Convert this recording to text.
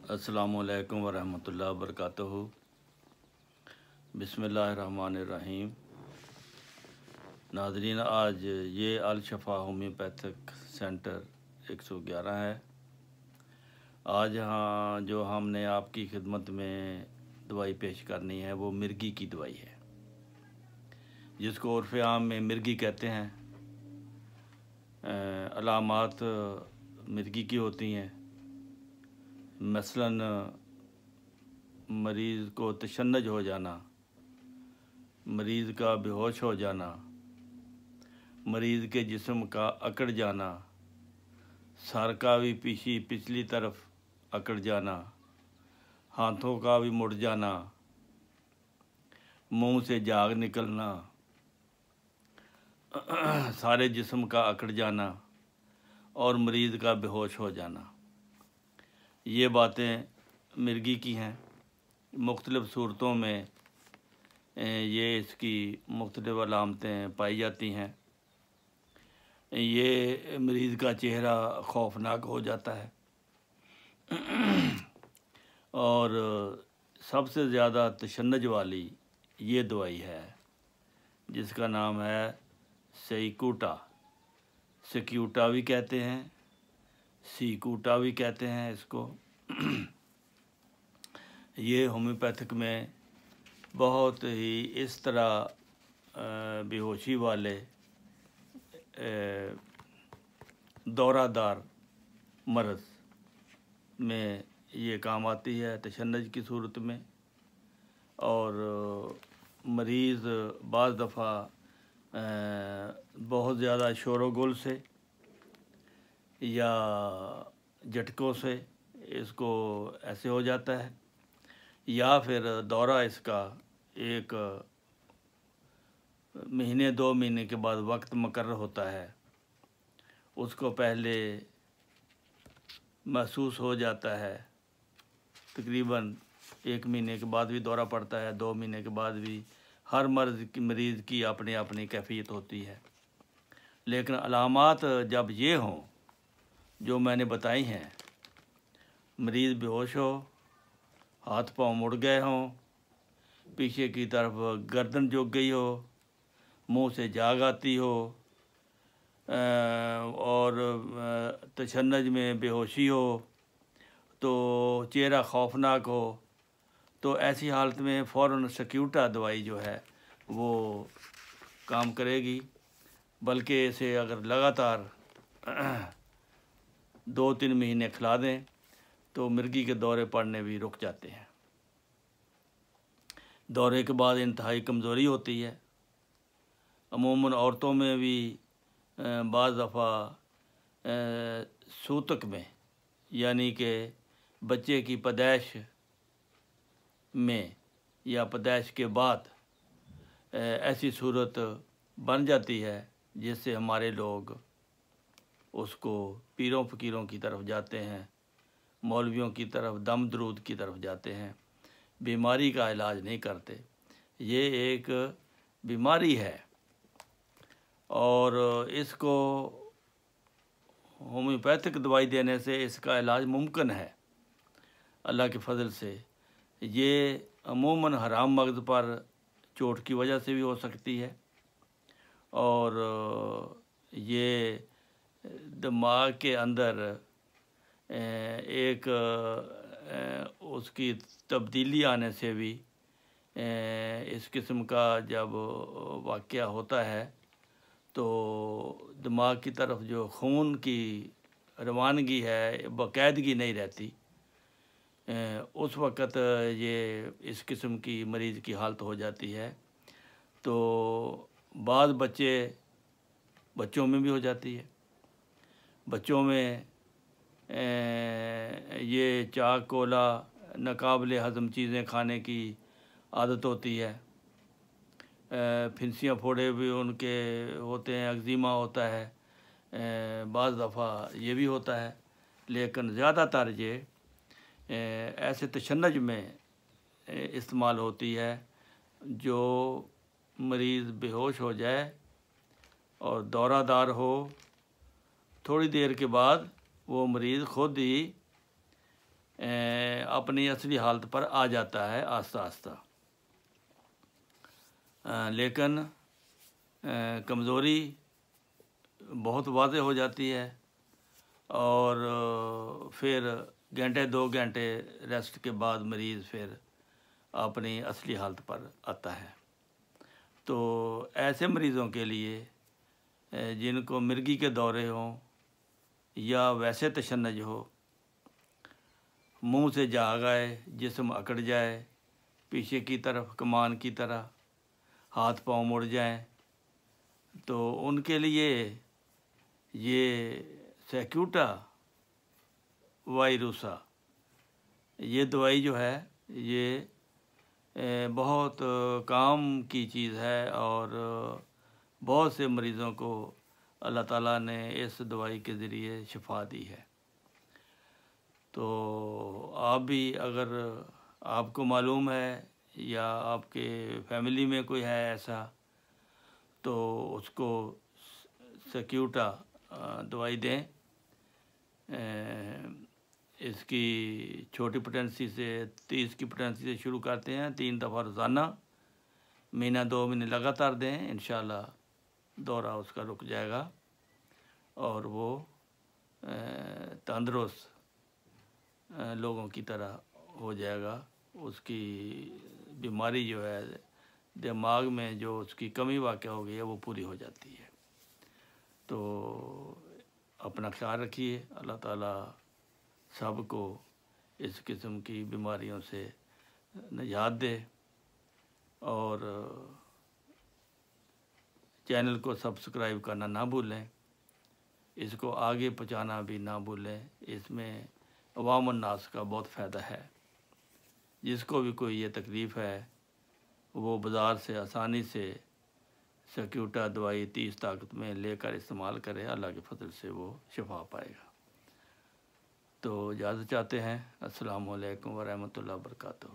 अस्सलामु अलैकुम वरहमतुल्लाहि वबरकातुहू। बिस्मिल्लाहिर्रहमानिर्रहीम। नाज़रीन, आज ये अल शफ़ा होम्योपैथिक सेंटर 111 है। आज यहाँ जो हमने आपकी खिदमत में दवाई पेश करनी है वो मिर्गी की दवाई है, जिसको उर्फ़ आम में मिर्गी कहते हैं। अलामात मिर्गी की होती हैं, मसलन मरीज़ को तशन्नुज हो जाना, मरीज़ का बेहोश हो जाना, मरीज़ के जिस्म का अकड़ जाना, सर का भी पिछली तरफ अकड़ जाना, हाथों का भी मुड़ जाना, मुंह से झाग निकलना, सारे जिस्म का अकड़ जाना और मरीज़ का बेहोश हो जाना, ये बातें मिर्गी की हैं। मुख्तलिफ़ सूरतों में ये इसकी मुख्तलिफ़ अलामतें पाई जाती हैं। ये मरीज़ का चेहरा खौफनाक हो जाता है और सबसे ज़्यादा तशन्नुज वाली ये दवाई है, जिसका नाम है सेक्यूटा। सेक्यूटा भी कहते हैं, सीकूटा भी कहते हैं इसको। ये होम्योपैथिक में बहुत ही इस तरह बेहोशी वाले दौरादार मर्ज़ में ये काम आती है, तशन्नुज की सूरत में। और मरीज़ बाज़ दफ़ा बहुत ज़्यादा शोर व गुल से या झटकों से इसको ऐसे हो जाता है, या फिर दौरा इसका एक महीने 2 महीने के बाद वक्त मुकर्रर होता है। उसको पहले महसूस हो जाता है, तकरीबन 1 महीने के बाद भी दौरा पड़ता है, 2 महीने के बाद भी। हर मरीज़ की अपनी अपनी कैफियत होती है, लेकिन अलामात जब ये हों जो मैंने बताई हैं, मरीज़ बेहोश हो, हाथ पांव मुड़ गए हों, पीछे की तरफ गर्दन झुक गई हो, मुंह से झाग आती हो और तशन्नुज में बेहोशी हो, तो चेहरा खौफनाक हो, तो ऐसी हालत में फ़ौरन सेक्यूटा दवाई जो है वो काम करेगी। बल्कि इसे अगर लगातार 2-3 महीने खिला दें तो मिर्गी के दौरे पड़ने भी रुक जाते हैं। दौरे के बाद इंतहाई कमज़ोरी होती है। अमूमन औरतों में भी बाज़ दफ़ा सूतक में, यानी कि बच्चे की पैदाइश में या पैदाइश के बाद ऐसी सूरत बन जाती है जिससे हमारे लोग उसको पीरों फ़कीरों की तरफ जाते हैं, मौलवियों की तरफ, दम दरूद की तरफ जाते हैं, बीमारी का इलाज नहीं करते। ये एक बीमारी है और इसको होम्योपैथिक दवाई देने से इसका इलाज मुमकिन है अल्लाह के फ़ज़ल से। ये अमूमन हराम मग़ज़ पर चोट की वजह से भी हो सकती है और ये दिमाग के अंदर एक उसकी तब्दीली आने से भी इस किस्म का जब वाक़या होता है तो दिमाग की तरफ जो खून की रवानगी है, बाकायदगी नहीं रहती। उस वक़्त ये इस किस्म की मरीज़ की हालत हो जाती है। तो बाद बच्चों में भी हो जाती है। बच्चों में ये चाक कोला नाकाबिले हज़म चीज़ें खाने की आदत होती है। फिंसियाँ फोड़े भी उनके होते हैं, एक्जिमा होता है, बाज़ दफ़ा ये भी होता है। लेकिन ज़्यादातर ये ऐसे तशन्नुज में इस्तेमाल होती है जो मरीज़ बेहोश हो जाए और दौरादार हो, थोड़ी देर के बाद वो मरीज़ ख़ुद ही اپنی اصلی حالت پر آ جاتا ہے آہستہ آہستہ۔ لیکن کمزوری بہت واضح ہو جاتی ہے اور پھر گھنٹے 2 گھنٹے ریسٹ کے بعد مریض پھر اپنی اصلی حالت پر آتا ہے۔ تو ایسے مریضوں کے لیے جن کو مرگی کے دورے ہوں یا ویسے تشنج ہو، منہ سے جھاگ آئے، جسم اکڑ جائے پیچھے کی طرف کمان کی طرح، ہاتھ پاؤں مڑ جائیں، تو ان کے لیے یہ سیکیوٹا وائروسا یہ دوائی جو ہے یہ بہت کام کی چیز ہے اور بہت سے مریضوں کو اللہ تعالیٰ نے اس دوائی کے ذریعے شفا دی ہے۔ تو آپ بھی اگر آپ کو معلوم ہے یا آپ کے فیملی میں کوئی ہے ایسا، تو اس کو سیکیوٹا دوائی دیں۔ اس کی چھوٹی پوٹینسی سے 30 کی پوٹینسی سے شروع کرتے ہیں، 3 دفعہ روزانہ، مہینہ 2 مہینے لگاتار دیں، انشاءاللہ دورہ اس کا رک جائے گا اور وہ تندرست لوگوں کی طرح ہو جائے گا۔ اس کی بیماری جو ہے دماغ میں جو اس کی کمی واقع ہو گئی ہے وہ پوری ہو جاتی ہے۔ تو اپنا خیال رکھیے، اللہ تعالیٰ سب کو اس قسم کی بیماریوں سے نجات دے، اور چینل کو سبسکرائب کرنا نہ بھولیں، اس کو آگے پہنچانا بھی نہ بھولیں۔ اس میں عوام الناس کا بہت فائدہ ہے۔ جس کو بھی کوئی یہ تکلیف ہے وہ بازار سے آسانی سے سیکیوٹا دوائی 30 طاقت میں لے کر استعمال کرے، اللہ کے فضل سے وہ شفا پائے گا۔ تو اجازت چاہتے ہیں۔ السلام علیکم ورحمۃ اللہ وبرکاتہ۔